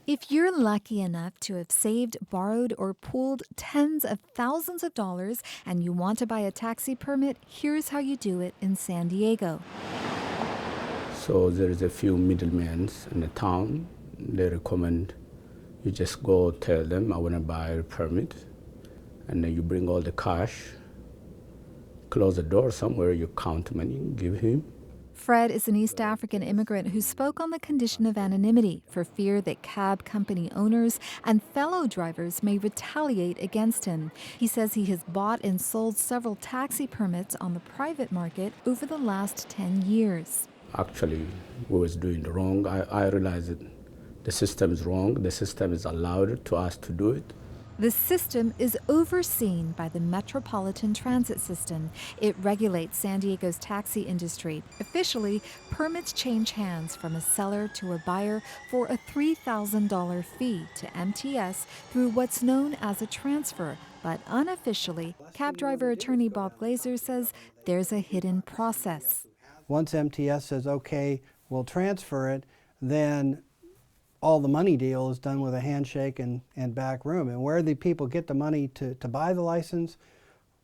If you're lucky enough to have saved, borrowed, or pooled tens of thousands of dollars and you want to buy a taxi permit, here's how you do it in San Diego. So there is a few middlemen in the town. They recommend you just go tell them, I want to buy a permit. And then you bring all the cash, close the door somewhere, you count money, give him. Fred is an East African immigrant who spoke on the condition of anonymity for fear that cab company owners and fellow drivers may retaliate against him. He says he has bought and sold several taxi permits on the private market over the last 10 years. Actually, we was doing the wrong. I realized that the system is wrong. The system is allowed to us to do it. The system is overseen by the Metropolitan Transit System. It regulates San Diego's taxi industry. Officially, permits change hands from a seller to a buyer for a $3,000 fee to MTS through what's known as a transfer. But unofficially, cab driver attorney Bob Glazer says there's a hidden process. Once MTS says, okay, we'll transfer it, then all the money deal is done with a handshake and back room. And where the people get the money to buy the license,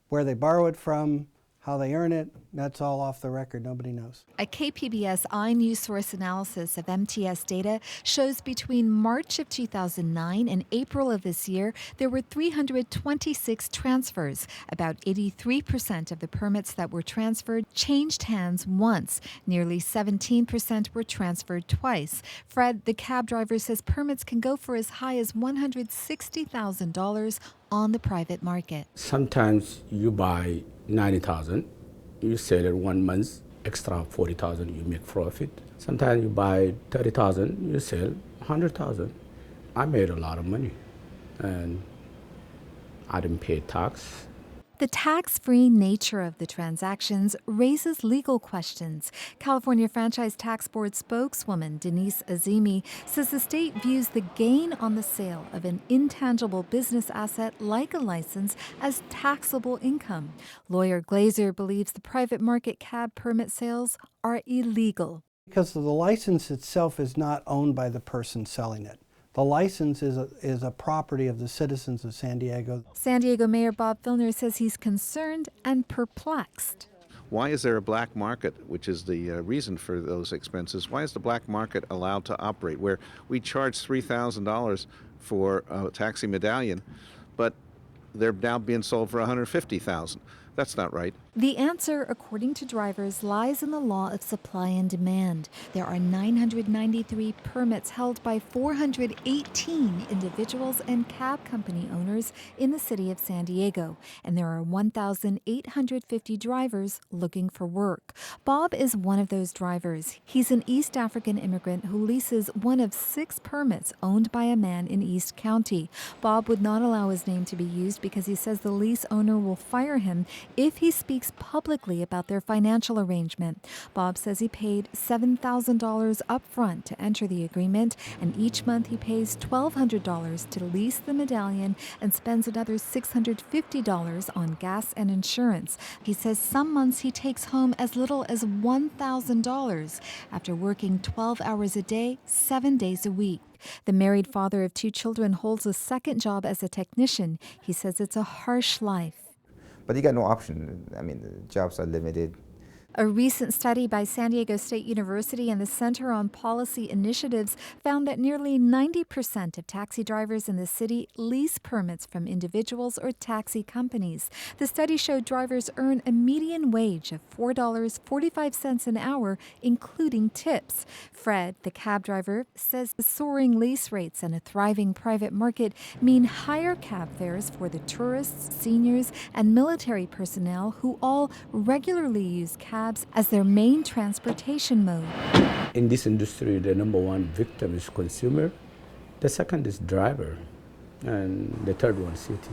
where they borrow it from, how they earn it, that's all off the record. Nobody knows. A KPBS iNews source analysis of MTS data shows between March of 2009 and April of this year, there were 326 transfers. About 83% of the permits that were transferred changed hands once. Nearly 17% were transferred twice. Fred, the cab driver, says permits can go for as high as $160,000 on the private market. Sometimes you buy 90,000, you sell it 1 month, extra 40,000, you make profit. Sometimes you buy 30,000, you sell 100,000. I made a lot of money, and I didn't pay tax. The tax-free nature of the transactions raises legal questions. California Franchise Tax Board spokeswoman Denise Azimi says the state views the gain on the sale of an intangible business asset like a license as taxable income. Lawyer Glazer believes the private market cab permit sales are illegal. Because the license itself is not owned by the person selling it. The license is a property of the citizens of San Diego. San Diego Mayor Bob Filner says he's concerned and perplexed. Why is there a black market, which is the reason for those expenses? Why is the black market allowed to operate where we charge $3,000 for a taxi medallion, but they're now being sold for $150,000? That's not right. The answer, according to drivers, lies in the law of supply and demand. There are 993 permits held by 418 individuals and cab company owners in the city of San Diego, and there are 1,850 drivers looking for work. Bob is one of those drivers. He's an East African immigrant who leases one of 6 permits owned by a man in East County. Bob would not allow his name to be used because he says the lease owner will fire him if he speaks publicly about their financial arrangement. Bob says he paid $7,000 up front to enter the agreement, and each month he pays $1,200 to lease the medallion and spends another $650 on gas and insurance. He says some months he takes home as little as $1,000 after working 12 hours a day, 7 days a week. The married father of 2 children holds a second job as a technician. He says it's a harsh life. But you got no option. I mean, the jobs are limited. A recent study by San Diego State University and the Center on Policy Initiatives found that nearly 90% of taxi drivers in the city lease permits from individuals or taxi companies. The study showed drivers earn a median wage of $4.45 an hour, including tips. Fred, the cab driver, says the soaring lease rates and a thriving private market mean higher cab fares for the tourists, seniors, and military personnel who all regularly use cabs as their main transportation mode. In this industry, the number one victim is consumer, the second is driver, and the third one city.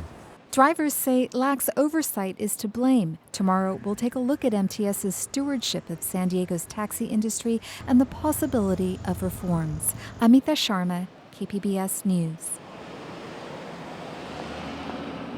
Drivers say lax oversight is to blame. Tomorrow, we'll take a look at MTS's stewardship of San Diego's taxi industry and the possibility of reforms. Amita Sharma, KPBS News.